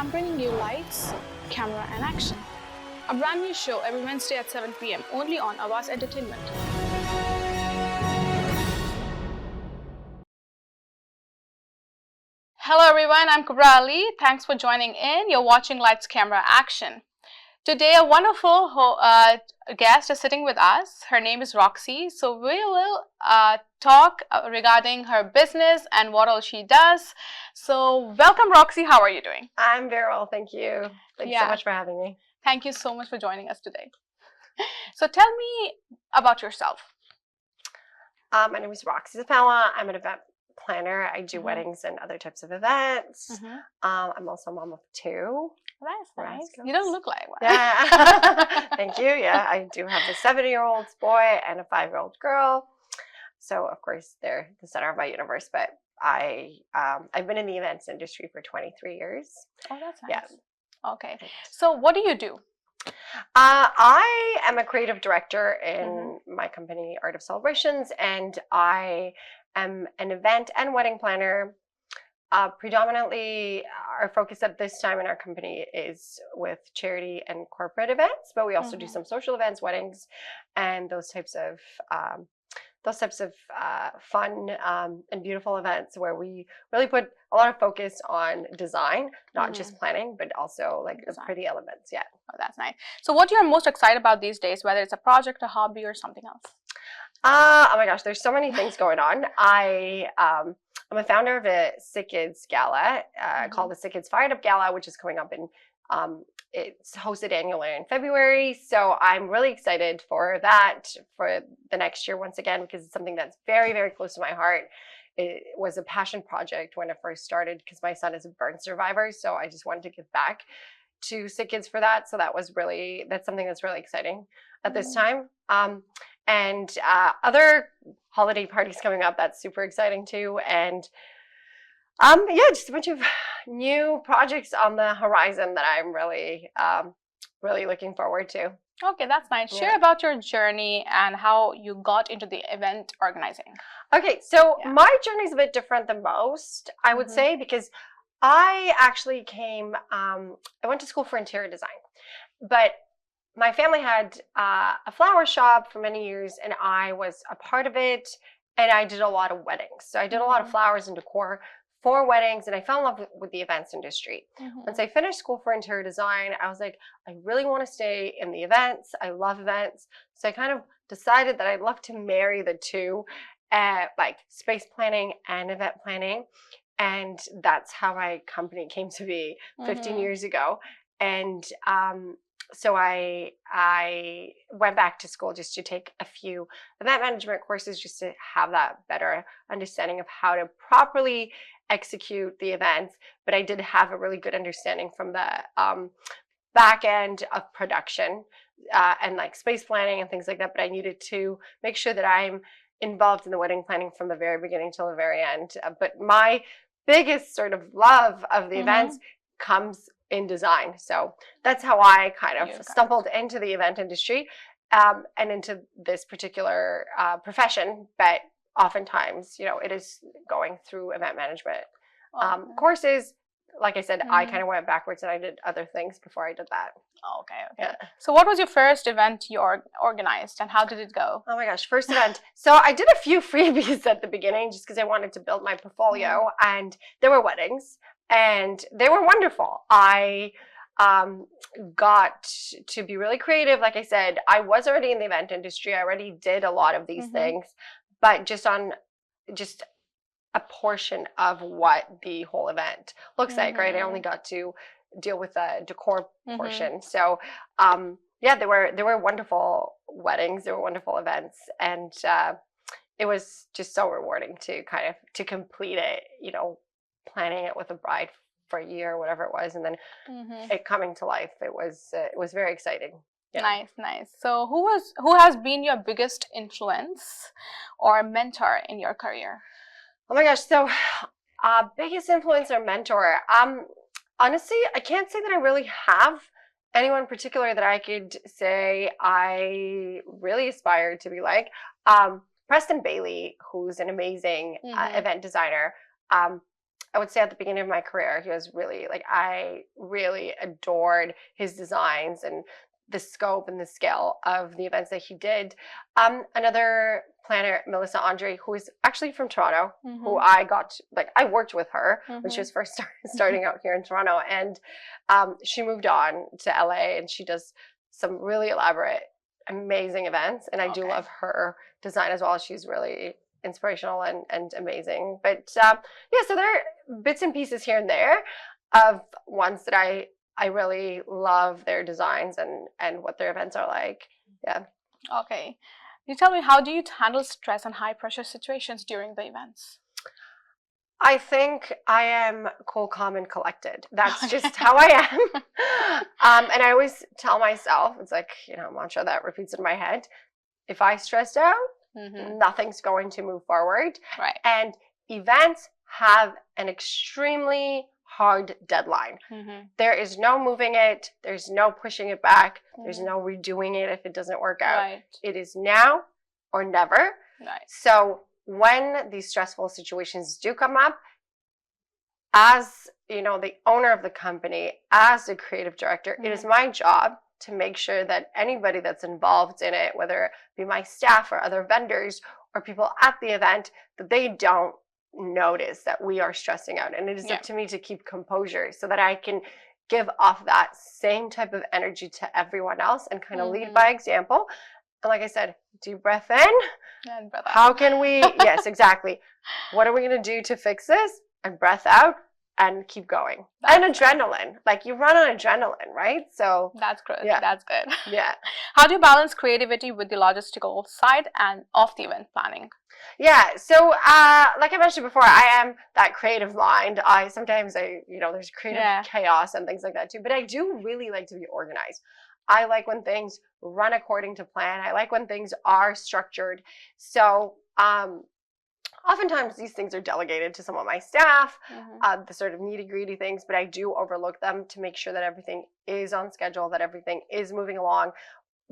I'm bringing you Lights, Camera and Action, a brand new show every Wednesday at 7 p.m. only on Awaz Entertainment. Hello everyone, I'm Kubra Ali. Thanks for joining in. You're watching Lights, Camera, Action. Today, a wonderful guest is sitting with us. Her name is Roxy. So we will talk regarding her business and what all she does. So welcome, Roxy. How are you doing? I'm very well, thank you. Thanks so much for having me. Thank you so much for joining us today. So tell me about yourself. My name is Roxy Zapella. I'm an event planner. I do weddings and other types of events. I'm also a mom of two. That's nice. You don't look like one. Yeah. Thank you. Yeah, I do have a 7-year-old boy and a 5-year-old girl. So of course they're the center of my universe. But I've been in the events industry for 23 years. Oh, that's nice. Yeah. Okay. So what do you do? I am a creative director in my company, Art of Celebrations, and I am an event and wedding planner. Predominantly, our focus at this time in our company is with charity and corporate events, but we also do some social events, weddings, and those types of fun and beautiful events where we really put a lot of focus on design, not just planning, but also like the pretty elements. Yeah. Oh, that's nice. So what you're most excited about these days, whether it's a project, a hobby, or something else? Oh my gosh, there's so many things going on. I'm a founder of a Sick Kids Gala called the Sick Kids Fired Up Gala, which is coming up in it's hosted annually in February. So I'm really excited for that for the next year once again, because it's something that's very, very close to my heart. It was a passion project when it first started because my son is a burn survivor. So I just wanted to give back to Sick Kids for that. So that's something that's really exciting at this time. And other holiday parties coming up, that's super exciting too. And yeah, just a bunch of new projects on the horizon that I'm really looking forward to. Okay, that's nice. Share about your journey and how you got into the event organizing. Okay, so my journey is a bit different than most, I would say, because I actually I went to school for interior design, but my family had a flower shop for many years, and I was a part of it, and I did a lot of weddings. So I did a lot of flowers and decor for weddings, and I fell in love with the events industry. Once I finished school for interior design, I was like, I really want to stay in the events. I love events. So I kind of decided that I'd love to marry the two, like space planning and event planning. And that's how my company came to be 15 years ago. And so I went back to school just to take a few event management courses just to have that better understanding of how to properly execute the events. But I did have a really good understanding from the back end of production and like space planning and things like that. But I needed to make sure that I'm involved in the wedding planning from the very beginning till the very end. But my biggest sort of love of the events comes in design. So that's how I kind of stumbled into the event industry and into this particular profession. But oftentimes, it is going through event management courses. Like I said, I kind of went backwards and I did other things before I did that. Oh, okay. Yeah. So what was your first event you organized and how did it go? Oh my gosh, first event. So I did a few freebies at the beginning just because I wanted to build my portfolio, and there were weddings and they were wonderful. I got to be really creative. Like I said, I was already in the event industry. I already did a lot of these things, but just a portion of what the whole event looks like, right? I only got to deal with the decor portion. So yeah, there were wonderful weddings, there were wonderful events, and it was just so rewarding to to complete it, planning it with a bride for a year or whatever it was, and then it coming to life. It was very exciting. Yeah. Nice. So who has been your biggest influence or mentor in your career? Oh my gosh, so biggest influence or mentor. Honestly, I can't say that I really have anyone in particular that I could say I really aspire to be like. Preston Bailey, who's an amazing event designer. I would say at the beginning of my career, he was really like, I really adored his designs and the scope and the scale of the events that he did. Another planner, Melissa Andre, who is actually from Toronto, who I worked with her when she was first starting out here in Toronto. And she moved on to LA, and she does some really elaborate, amazing events. And I do love her design as well. She's really inspirational and amazing. But yeah, so there are bits and pieces here and there of ones that I really love their designs and what their events are like. Yeah. Okay. You tell me, how do you handle stress and high pressure situations during the events? I think I am cool, calm, and collected. That's just how I am. And I always tell myself, it's like, a mantra that repeats in my head. If I stress out, nothing's going to move forward. Right. And events have an extremely hard deadline. There is no moving it. There's no pushing it back. There's no redoing it if it doesn't work out. Right. It is now or never. Right. So when these stressful situations do come up, as the owner of the company, as a creative director, it is my job to make sure that anybody that's involved in it, whether it be my staff or other vendors or people at the event, that they don't notice that we are stressing out. And it is up to me to keep composure so that I can give off that same type of energy to everyone else and kind of lead by example. And like I said, deep breath in. And breath out. How can we, yes, exactly. What are we going to do to fix this? And breath out and keep going. And adrenaline. Like, you run on adrenaline, right? So that's good. Yeah. That's good. Yeah. How do you balance creativity with the logistical side and of the event planning? Yeah. So, like I mentioned before, I am that creative mind. Sometimes there's creative chaos and things like that too. But I do really like to be organized. I like when things run according to plan. I like when things are structured. So, oftentimes these things are delegated to some of my staff, the sort of nitty-gritty things, but I do overlook them to make sure that everything is on schedule, that everything is moving along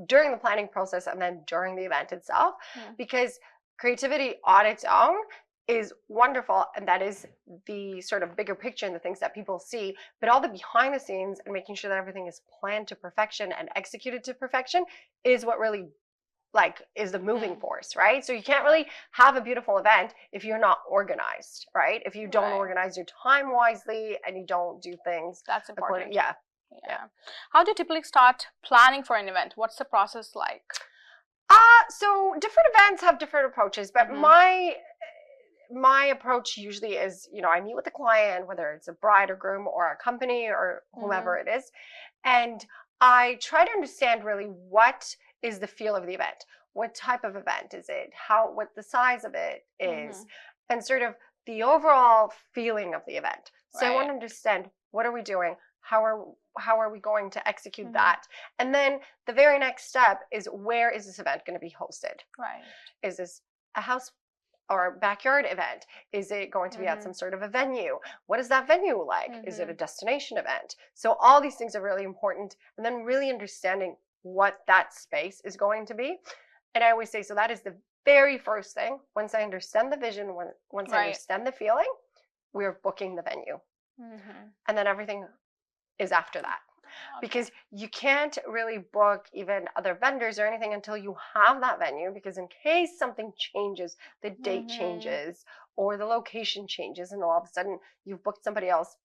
during the planning process and then during the event itself, because creativity on its own is wonderful, and that is the sort of bigger picture and the things that people see, but all the behind the scenes and making sure that everything is planned to perfection and executed to perfection is what really is the moving force, right? So you can't really have a beautiful event if you're not organized, right? If you don't organize your time wisely and you don't do things. That's important. Yeah. How do you typically start planning for an event? What's the process like? So different events have different approaches, but my approach usually is, I meet with the client, whether it's a bride or groom or a company or whomever it is, and I try to understand really what is the feel of the event. What type of event is it? What the size of it is, and sort of the overall feeling of the event. So I want to understand, what are we doing? How are we going to execute that? And then the very next step is, where is this event going to be hosted? Right. Is this a house or backyard event? Is it going to be at some sort of a venue? What is that venue like? Is it a destination event? So all these things are really important, and then really understanding what that space is going to be. And I always say, so that is the very first thing. Once I understand the vision, once I understand the feeling, we're booking the venue. And then everything is after that. Because you can't really book even other vendors or anything until you have that venue, because in case something changes, the date changes or the location changes, and all of a sudden you've booked somebody else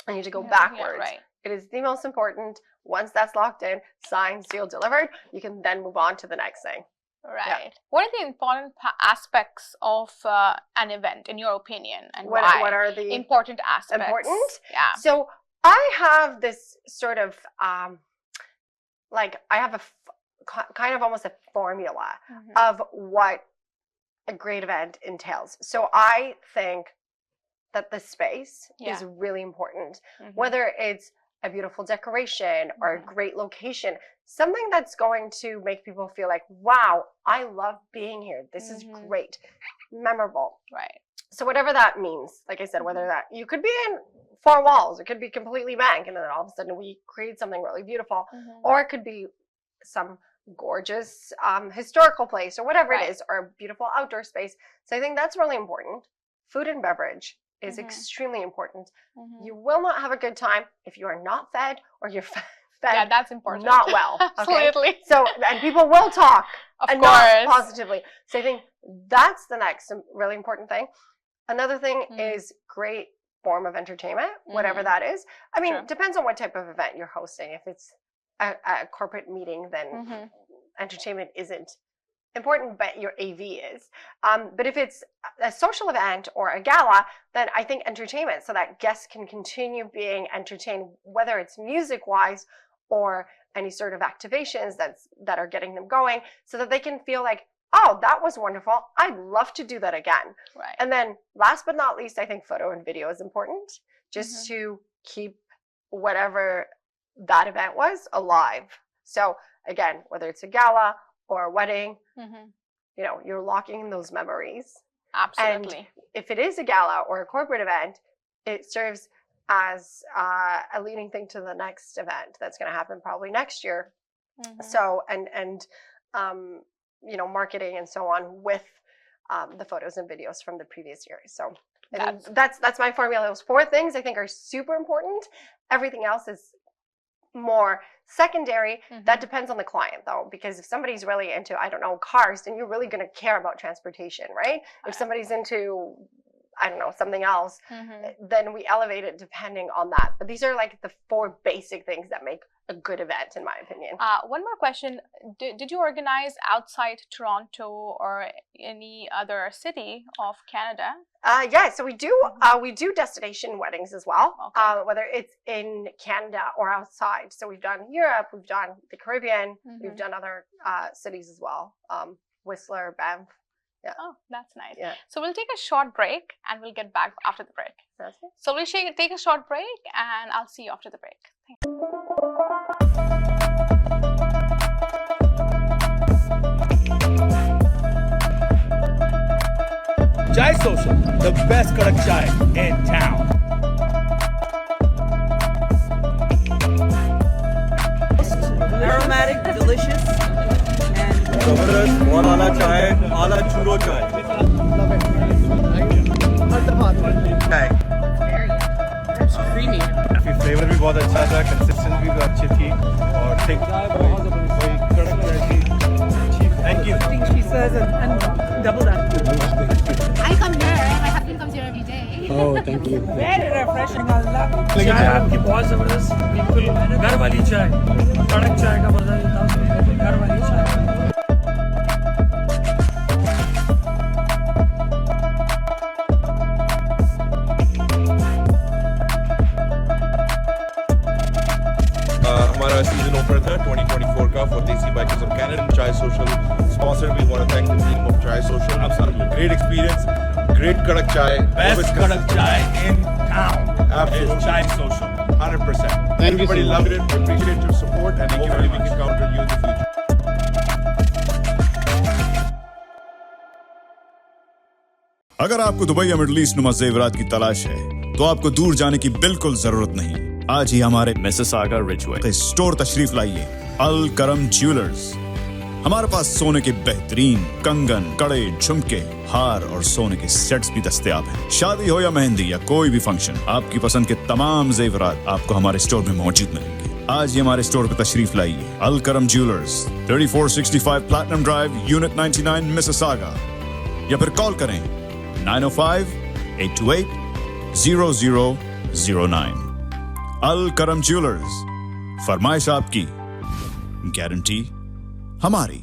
and you need to go backwards. It is the most important. Once that's locked in, signed, sealed, delivered, you can then move on to the next thing. Right. Yeah. What are the important aspects of an event, in your opinion, and what are the important aspects? Important? Yeah. So I have this sort of, I have a kind of almost a formula of what a great event entails. So I think that the space is really important, whether it's a beautiful decoration or a great location, something that's going to make people feel like, wow, I love being here. This is great, memorable. Right. So whatever that means, like I said, whether that you could be in four walls, it could be completely blank, and then all of a sudden we create something really beautiful, or it could be some gorgeous historical place or whatever it is, or a beautiful outdoor space. So I think that's really important. Food and beverage is extremely important. You will not have a good time if you are not fed or you're fed that's important. Not well. Okay? Absolutely. So, and people will talk of and course. not positively. So I think that's the next really important thing. Another thing is great form of entertainment, whatever that is. I mean, it depends on what type of event you're hosting. If it's a corporate meeting, then entertainment isn't important, but your AV is. But if it's a social event or a gala, then I think entertainment, so that guests can continue being entertained, whether it's music-wise or any sort of activations that are getting them going, so that they can feel like, oh, that was wonderful. I'd love to do that again. Right. And then last but not least, I think photo and video is important, just to keep whatever that event was alive. So again, whether it's a gala or a wedding, you know, you're locking in those memories. Absolutely. And if it is a gala or a corporate event, it serves as a leading thing to the next event that's going to happen probably next year. So, and you know, marketing and so on with the photos and videos from the previous years. So that's my formula. Those 4 things I think are super important. Everything else is more secondary. That depends on the client though, because if somebody's really into, I don't know, cars, then you're really going to care about transportation, right? If somebody's into, I don't know, something else, then we elevate it depending on that. But these are like the 4 basic things that make a good event, in my opinion. One more question. Did you organize outside Toronto or any other city of Canada? Yeah, so we do destination weddings as well, whether it's in Canada or outside. So we've done Europe, we've done the Caribbean, we've done other cities as well, Whistler, Banff. Yeah. Oh, that's nice. Yeah. So we'll take a short break and we'll get back after the break. Okay. So we'll take a short break and I'll see you after the break. Thank you. Chai Social, the best kadak chai in town. Aromatic, delicious, and Zabardast, बहुत आला chai, आला churro chai. Chai. it's creamy. Flavor भी बहुत अच्छा था, consistency भी अच्छी थी और thick. वही कड़क chai थी. Thank you. I think she says and double that. I come here. My husband comes here every day. Oh, thank you. Very refreshing. चाय आपकी बहुत जबरदस्त, बिल्कुल घर वाली चाय, कड़क चाय का मजा लेता हूँ, घर वाली चाय. हमारा सीजन ओपनर था 2024 का for Desi Bikers of Canada. Chai Social sponsor. We want to thank the team of Chai Social. Absolutely great experience, great kadak chai. Best kadak chai in town. Absolutely. It's Chai Social. 100%. Thank you Everybody so loved it. We appreciate your support and hopefully we can count on you in the future. अगर आपको Dubai या middle east नुमा जेवरात की तलाश है, तो आपको दूर जाने की बिल्कुल जरूरत नहीं. आज ही हमारे मिसिसागा रिजवे स्टोर तशरीफ लाइए. अल करम ज्वेलर्स. हमारे पास सोने के बेहतरीन कंगन, कड़े, झुमके, हार और सोने के सेट्स भी दस्तयाब हैं. शादी हो या मेहंदी या कोई भी फंक्शन, आपकी पसंद के तमाम जेवरात आपको हमारे स्टोर में मौजूद मिलेंगे. आज ही हमारे स्टोर पर तशरीफ लाइए. अल करम jewellers, 3465 platinum drive, unit 99, Mississauga. या फिर कॉल करें 905-828-0009. अल करम ज्वेलर्स. फरमाइश आपकी, गारंटी हमारी.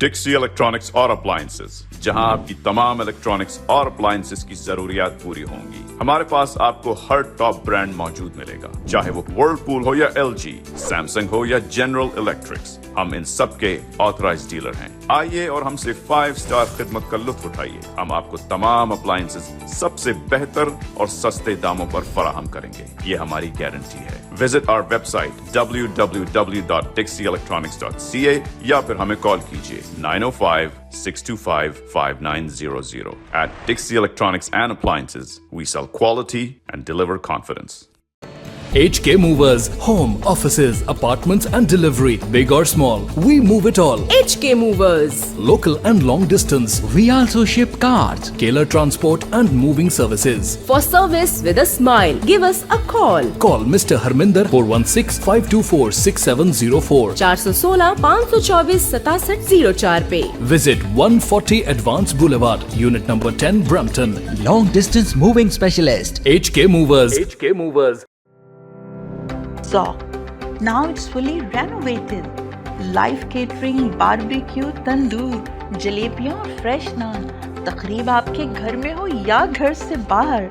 डिक्सी इलेक्ट्रॉनिक्स और अप्लायंसेस, जहां आपकी तमाम इलेक्ट्रॉनिक्स और अप्लायंसेस की जरूरियात पूरी होंगी. हमारे पास आपको हर टॉप ब्रांड मौजूद मिलेगा, चाहे वो वर्लपूल हो या एलजी, सैमसंग हो या जनरल इलेक्ट्रिक्स. हम इन सब के ऑथराइज्ड डीलर हैं. आइए और हमसे 5 स्टार खिदमत का लुत्फ उठाइए. हम आपको तमाम अप्लायंसेस सबसे बेहतर और सस्ते दामों पर फराहम करेंगे. ये हमारी गारंटी है. विजिट आवर वेबसाइट www.dixieelectronics.ca या फिर हमें कॉल कीजिए 905-625-5900. At Dixie Electronics and Appliances, we sell quality and deliver confidence. HK Movers. Home, offices, apartments and delivery. Big or small, we move it all. HK Movers. Local and long distance. We also ship cars, Kalar transport and moving services. For service with a smile, give us a call. Call Mr. Harminder 416-524-6704. 416-524-6704 पे. Visit 140 Advance Boulevard, Unit number 10, Brampton. Long distance moving specialist. HK Movers. HK Movers. Zoc. Now it's fully renovated. Live catering, barbecue, tandoor, जलेबियाँ और fresh naan. तकरीब आपके घर में हो या घर से बाहर,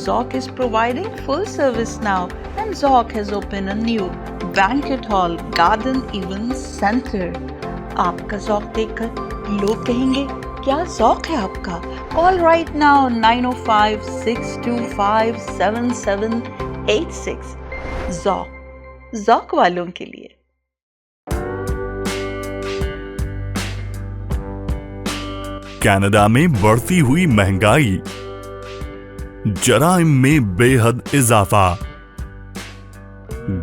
Zoc is providing full service now, and Zoc has opened a new banquet hall, garden event center. आपका Zoc देखकर लोग कहेंगे क्या Zoc है आपका? Call right now 905-625-7786. Zoc. Zoc वालों के लिए. कनाडा में बढ़ती हुई महंगाई, जराइम में बेहद इजाफा,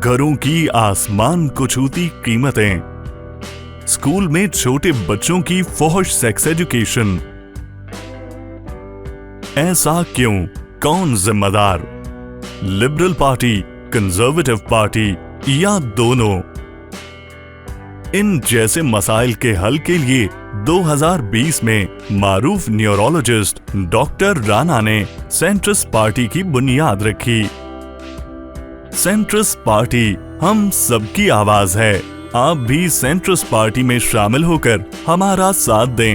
घरों की आसमान को छूती कीमतें, स्कूल में छोटे बच्चों की फौहश सेक्स एजुकेशन। ऐसा क्यों? कौन जिम्मेदार? लिबरल पार्टी, कंजर्वेटिव पार्टी या दोनों? इन जैसे मसाइल के हल के लिए 2020 में मारूफ न्यूरोलॉजिस्ट डॉक्टर राणा ने सेंट्रिस्ट पार्टी की बुनियाद रखी। सेंट्रिस्ट पार्टी हम सबकी आवाज है। आप भी सेंट्रिस्ट पार्टी में शामिल होकर हमारा साथ दें।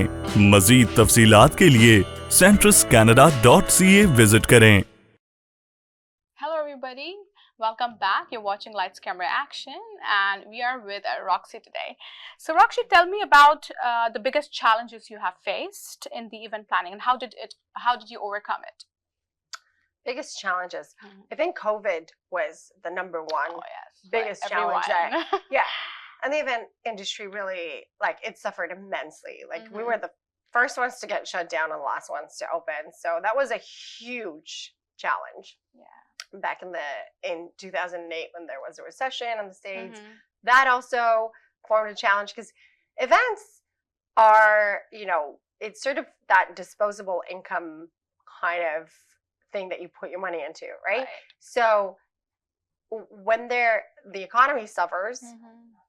मजीद तफसीलात के लिए centristcanada.ca विजिट करें। Hello everybody, welcome back. You're watching Lights Camera Action and we are with Roxy today. So Roxy, tell me about the biggest challenges you have faced in the event planning and how did you overcome it? Biggest challenges. I think COVID was the number one biggest challenge. Yeah. And the event industry really, like, it suffered immensely. Like, we were the first ones to get shut down and the last ones to open. So that was a huge challenge. Yeah. Back in 2008 when there was a recession in the States, that also formed a challenge because events are, it's sort of that disposable income kind of thing that you put your money into, right? So when the economy suffers,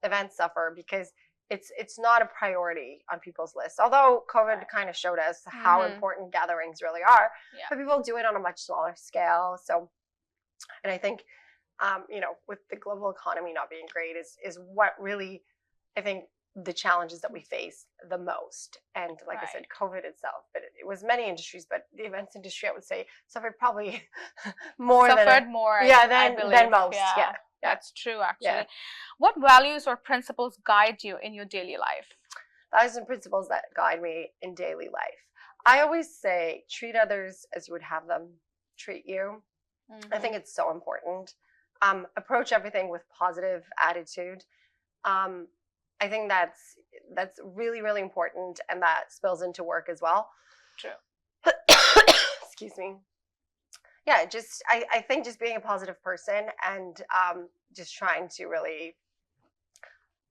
events suffer because it's not a priority on people's lists. Although COVID kind of showed us how important gatherings really are, but people do it on a much smaller scale. So, and I think, with the global economy not being great is what really, I think, the challenges that we face the most. And like I said, COVID itself, but it was many industries, but the events industry, I would say, suffered probably more than most. Yeah. That's true, actually. What values or principles guide you in your daily life? Values and principles that guide me in daily life. I always say, treat others as you would have them treat you. I think it's so important. Approach everything with positive attitude. I think that's really, really important, and that spills into work as well. True. Excuse me. Yeah, I think just being a positive person and just trying to really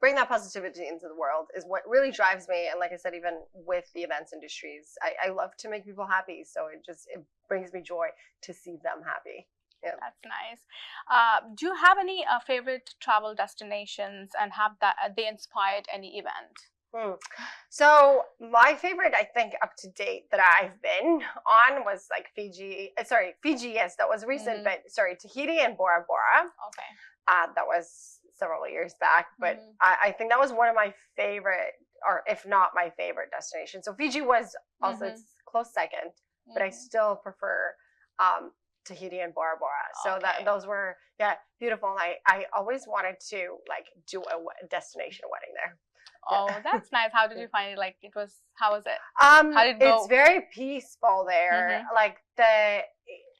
bring that positivity into the world is what really drives me. And like I said, even with the events industries, I love to make people happy. So it brings me joy to see them happy. Yeah. That's nice. Do you have any favorite travel destinations and have they inspired any event? So my favorite, I think, up to date that I've been on was like Fiji. Fiji, yes, that was recent, but Tahiti and Bora Bora. Okay. That was several years back, but I think that was one of my favorite, or if not my favorite destination. So Fiji was also it's close second, but I still prefer Tahiti and Bora Bora. So those were beautiful. And I always wanted to do a destination wedding there. Oh, that's nice. How did you find it? How was it? How did it go? It's very peaceful there. Like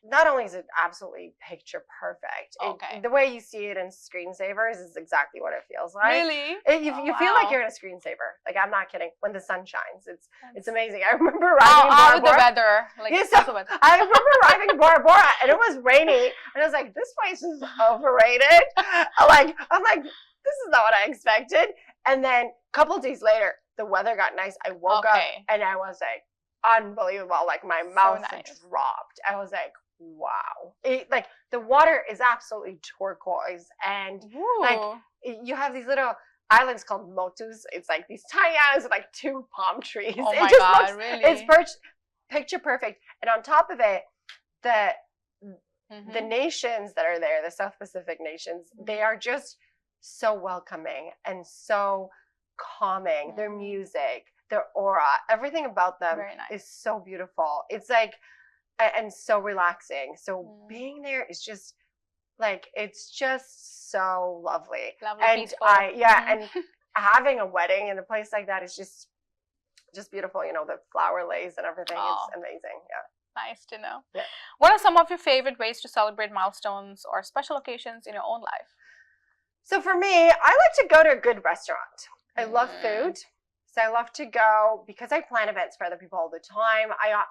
not only is it absolutely picture perfect, the way you see it in screensavers is exactly what it feels like. Really? You feel like you're in a screensaver. Like, I'm not kidding. When the sun shines, it's amazing. I remember arriving in Bora Bora. The weather. Like, I remember arriving in Bora Bora, and it was rainy, and I was like, this place is overrated. I'm like, this is not what I expected. And then a couple of days later, the weather got nice. I woke up, and I was like, unbelievable. Like, my mouth dropped. I was like, wow. Like, the water is absolutely turquoise, and like, you have these little islands called motus. It's like these tiny islands with like 2 palm trees. Oh my God, really? It's picture perfect. And on top of it, the nations that are there, the South Pacific nations, they are just so welcoming and so calming. Their music, their aura, everything about them is so beautiful. It's like, and so relaxing. So being there is just like, it's just so lovely. And peaceful. And having a wedding in a place like that is just beautiful. You know, the flower lays and everything. It's amazing. Yeah. Nice to know. Yeah. What are some of your favorite ways to celebrate milestones or special occasions in your own life? So for me, I like to go to a good restaurant. I love food. So I love to go, because I plan events for other people all the time. I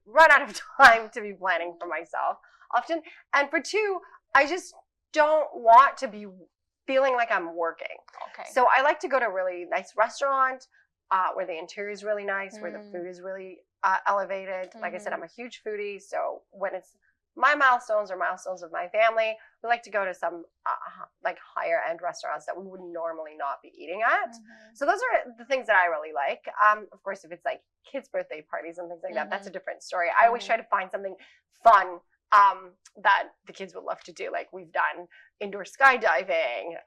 run out of time to be planning for myself often. And for 2, I just don't want to be feeling like I'm working. Okay. So I like to go to a really nice restaurant where the interior is really nice, where the food is really elevated. Like I said, I'm a huge foodie. So when it's my milestones or milestones of my family, we like to go to some like higher end restaurants that we would normally not be eating at. So those are the things that I really like. Of course, if it's like kids' birthday parties and things like that, that's a different story. I always try to find something fun that the kids would love to do. Like, we've done indoor skydiving.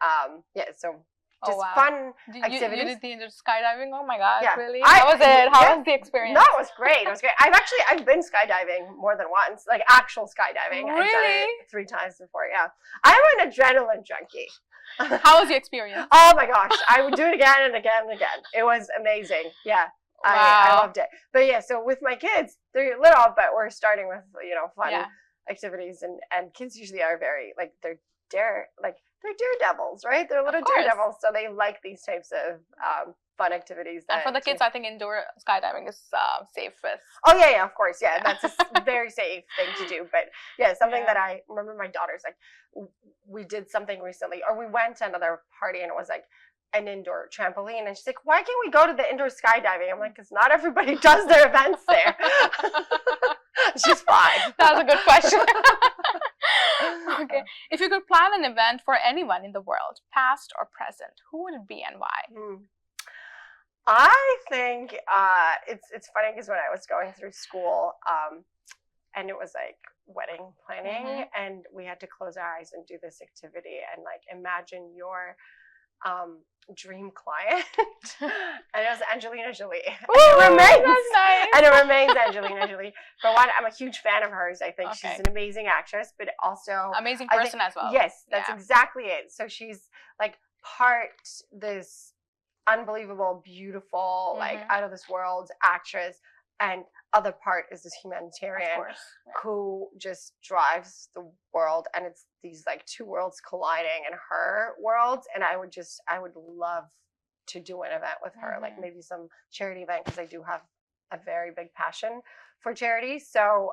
So just fun activities. You did the indoor skydiving? Oh my gosh, really? How was it? How was the experience? No, it was great. It was great. I've been skydiving more than once, like actual skydiving. Really? I've done it 3 times before, yeah. I'm an adrenaline junkie. How was the experience? Oh my gosh, I would do it again and again and again. It was amazing. Yeah. Wow. I loved it. But yeah, so with my kids, they're little, but we're starting with, fun activities, and kids usually are very, like, they're daredevils, right? They're little daredevils, so they like these types of fun activities. And for the kids, I think indoor skydiving is safest. Oh yeah, of course, yeah. That's a very safe thing to do. But yeah, something that I remember my daughter's like, we did something recently, or we went to another party, and it was like an indoor trampoline, and she's like, why can't we go to the indoor skydiving? I'm like, because not everybody does their events there. She's fine. That was a good question. Okay. If you could plan an event for anyone in the world, past or present, who would it be and why? I think it's funny, because when I was going through school, and it was like wedding planning, and we had to close our eyes and do this activity, and like imagine your dream client, and it was Angelina Jolie. And it remains Angelina Jolie. For one, I'm a huge fan of hers. I think she's an amazing actress, but also amazing person as well. Yes, that's exactly it. So she's like part this unbelievable, beautiful, like out of this world actress, and other part is this humanitarian who just drives the world, and it's these like 2 worlds colliding in her world. And I would love to do an event with her, like maybe some charity event, because I do have a very big passion for charity. So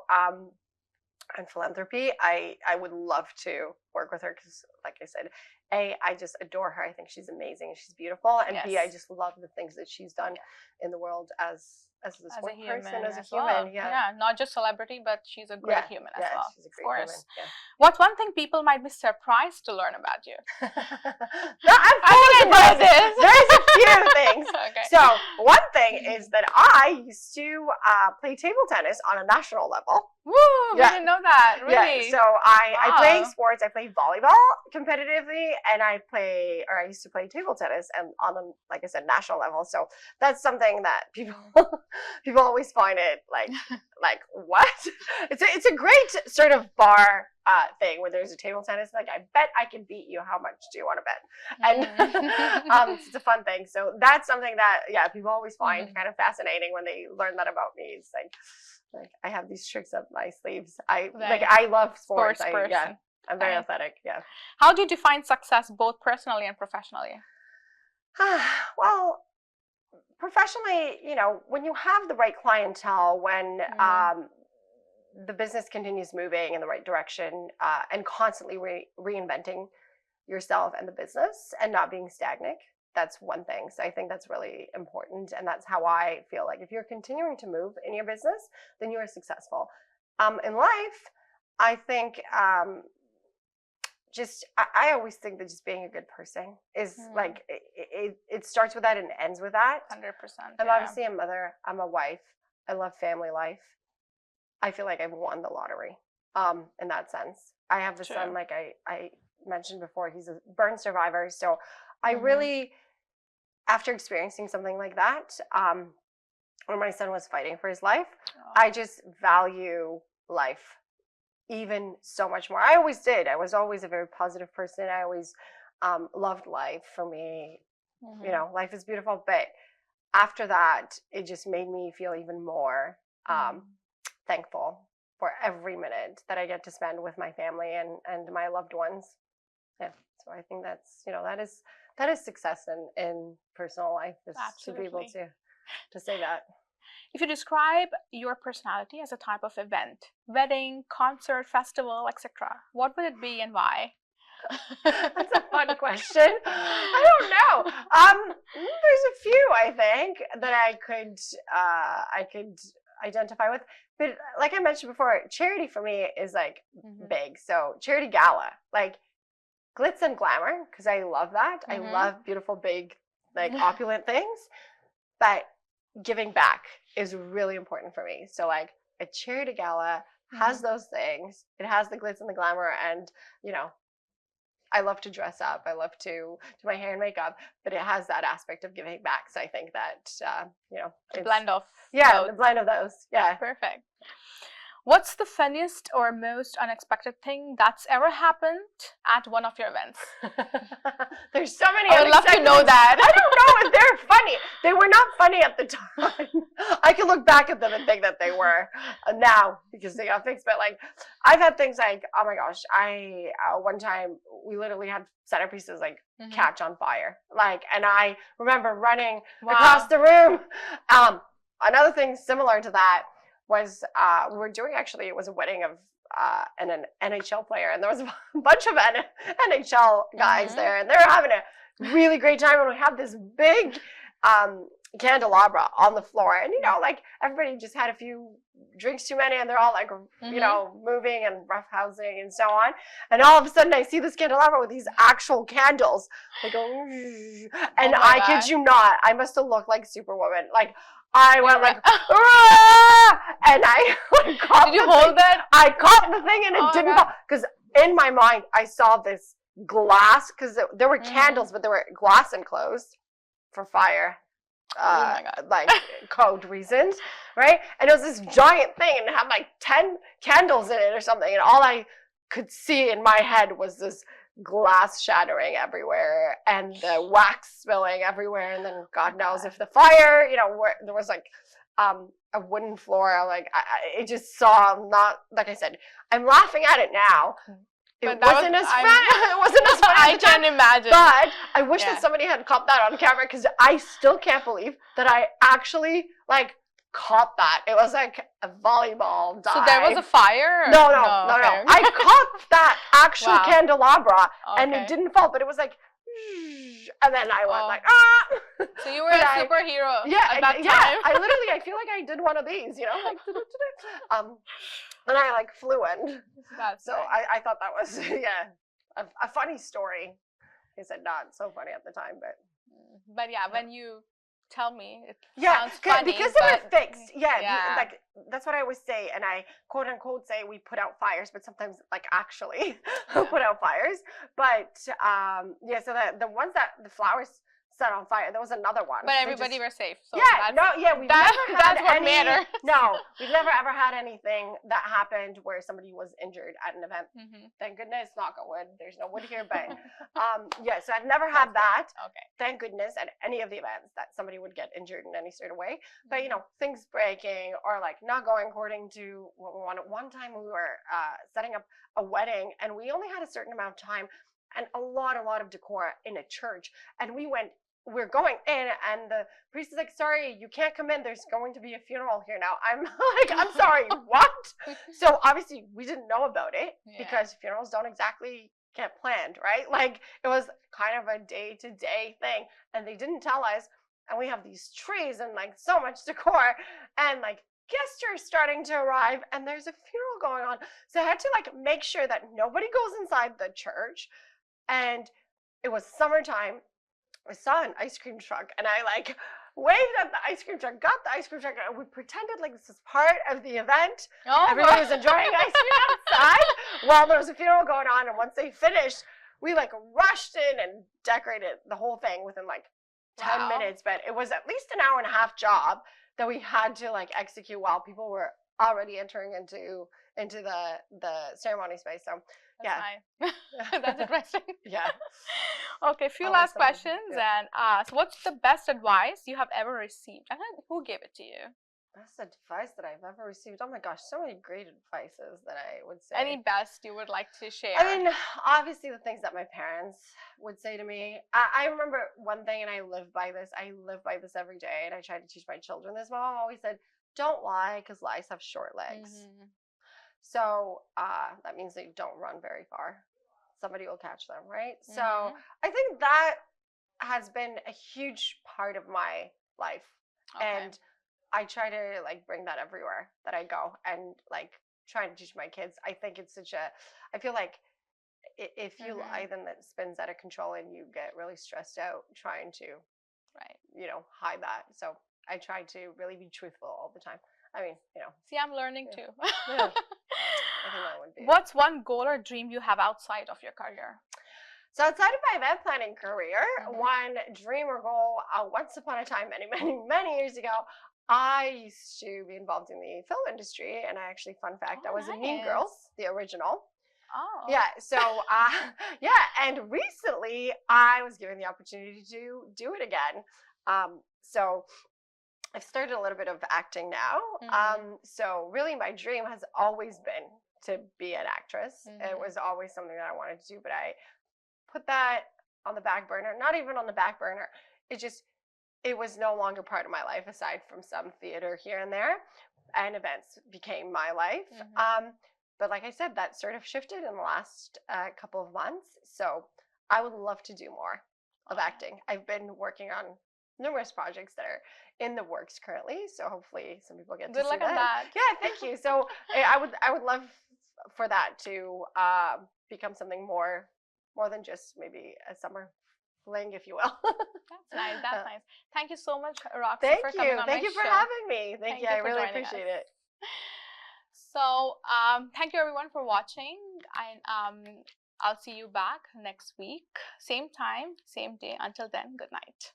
and philanthropy, I would love to work with her, because like I said, A, I just adore her. I think she's amazing and she's beautiful, and B, I just love the things that she's done in the world as this one person, as a human. Yeah, not just celebrity, but she's a great human as well. She's a great human. Yeah. What's one thing people might be surprised to learn about you? No, I know this. There's a few things. So one thing is that I used to play table tennis on a national level. Woo! I didn't know that. Really? Yeah. So I play sports. I play volleyball, competitively, and I used to play table tennis, and on a, like I said, national level. So that's something that people always find it like what? It's a great sort of bar thing where there's a table tennis. Like, I bet I can beat you. How much do you want to bet? And it's a fun thing. So that's something that people always find kind of fascinating when they learn that about me. It's like I have these tricks up my sleeves. I love sports. I'm very athletic. Yeah. How do you define success both personally and professionally? Well, professionally, when you have the right clientele, when the business continues moving in the right direction, and constantly reinventing yourself and the business and not being stagnant, that's one thing. So I think that's really important, and that's how I feel. Like, if you're continuing to move in your business, then you are successful. In life, I think I always think that just being a good person is like it starts with that and ends with that. 100%. I'm obviously a mother. I'm a wife. I love family life. I feel like I've won the lottery in that sense. I have a son, like I mentioned before. He's a burn survivor. So I really, after experiencing something like that, when my son was fighting for his life, I just value life even so much more. I always did. I was always a very positive person. I always loved life. For me, life is beautiful. But after that, it just made me feel even more thankful for every minute that I get to spend with my family and my loved ones. Yeah. So I think that's, that is success in personal life, is to be able to say that. If you describe your personality as a type of event, wedding, concert, festival, etc., what would it be and why? That's a fun question. I don't know. There's a few, I think, that I could identify with. But like I mentioned before, charity for me is like big. So charity gala, like glitz and glamour, because I love that. I love beautiful, big, like opulent things. But giving back is really important for me. So like a charity gala has those things. It has the glitz and the glamour, and I love to dress up. I love to do my hair and makeup, but it has that aspect of giving back. So I think that the blend of the blend of those. Yeah, perfect. What's the funniest or most unexpected thing that's ever happened at one of your events? There's so many. I would love to know that. I don't know if they're funny. They were not funny at the time. I can look back at them and think that they were now because they got fixed. But like, I've had things like, oh my gosh, one time we literally had centerpieces like catch on fire. Like, and I remember running across the room. Another thing similar to that was we were doing, actually, it was a wedding of an NHL player, and there was a bunch of NHL guys there, and they were having a really great time, and we had this big candelabra on the floor, and like everybody just had a few drinks too many, and they're all like moving and roughhousing and so on, and all of a sudden I see this candelabra with these actual candles, they go, and I kid you not, I must have looked like Superwoman. Like, I went like, and I like caught. Did you hold that? I caught the thing, and it didn't fall, because in my mind I saw this glass, because there were candles, but there were glass enclosed for fire, like code reasons, right? And it was this giant thing, and it had like 10 candles in it or something, and all I could see in my head was this glass shattering everywhere and the wax spilling everywhere, and then God knows if the fire, where there was like a wooden floor, like it just saw, not, like I said, I'm laughing at it now. It wasn't as fun. It wasn't as fun. I can imagine. But I wish that somebody had caught that on camera, because I still can't believe that I actually like caught that. It was like a volleyball dive. So there was a fire? No. I caught that actual candelabra, and it didn't fall, but it was like, and then I went like, ah. So you were a superhero at that time. I feel like I did one of these, like, and I like flew in. That's so nice. I thought that was a funny story. He said not so funny at the time, but yeah, when you Tell me. It Yeah, sounds funny, because they were but fixed. Yeah, yeah. like that's what I always say, and I quote unquote say we put out fires, but sometimes like actually put out fires. But yeah, so the ones that the flowers set on fire, there was another one. But everybody were safe. So yeah, we've never had that's what any. matters. No, we've never ever had anything that happened where somebody was injured at an event. Thank goodness, knock on wood. There's no wood here, but yeah, so I've never had that. Okay. Thank goodness at any of the events that somebody would get injured in any sort of way. But you know, things breaking or like not going according to what we wanted. One time we were setting up a wedding and we only had a certain amount of time and a lot of decor in a church, and we're going in and the priest is like, sorry, you can't come in. There's going to be a funeral here now. I'm like, I'm sorry, what? So obviously we didn't know about it because funerals don't exactly get planned, right? Like it was kind of a day-to-day thing and they didn't tell us. And we have these trees and like so much decor and like guests are starting to arrive and there's a funeral going on. So I had to like make sure that nobody goes inside the church. And it was summertime. I saw an ice cream truck and I like waved at the ice cream truck, got the ice cream truck, and we pretended like this is part of the event. Everybody was enjoying ice cream outside while there was a funeral going on. And once they finished, we like rushed in and decorated the whole thing within like 10 minutes. But it was at least an hour and a half job that we had to like execute while people were already entering into the ceremony space. So that's nice. That's interesting. Yeah. Okay, few last questions and so what's the best advice you have ever received and who gave it to you? Best advice that I've ever received. Oh my gosh, so many great advices that I would say. Any best you would like to share? I mean, obviously the things that my parents would say to me. I remember one thing and I live by this. I live by this every day and I try to teach my children this. My mom always said, don't lie because lies have short legs. So that means they don't run very far. Somebody will catch them, right? So I think that has been a huge part of my life. And I try to like bring that everywhere that I go and like trying to teach my kids. I think it's I feel like if you lie, then that spins out of control and you get really stressed out trying to, you know, hide that. So I try to really be truthful all the time. I mean, you know. See, I'm learning too. Yeah. I think that would be What's one goal or dream you have outside of your career? So outside of my event planning career, one dream or goal, once upon a time, many years ago, I used to be involved in the film industry. And I actually, fun fact, I was in Mean Girls, the original. Oh. Yeah, so, yeah, and recently I was given the opportunity to do it again. So I've started a little bit of acting now. So really my dream has always been to be an actress. It was always something that I wanted to do, but I put that on the back burner. Not even on the back burner. It was no longer part of my life aside from some theater here and there, and events became my life. But like I said, that sort of shifted in the last couple of months. So I would love to do more of acting. I've been working on numerous projects that are in the works currently. So hopefully some people get to see that. Good luck on that. Yeah, thank you. So I would love for that to become something more than just maybe a summer fling, if you will. That's nice. That's nice. Thank you so much, Roxy, for coming on my show. Thank you for having me. Thank you. I really appreciate it. So thank you everyone for watching, and I'll see you back next week, same time, same day. Until then, good night.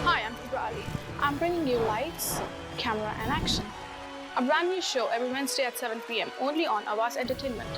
Hi, I'm Kubra. I'm bringing you Lights, Camera and Action, a brand new show every Wednesday at 7 p.m. only on Awaz Entertainment.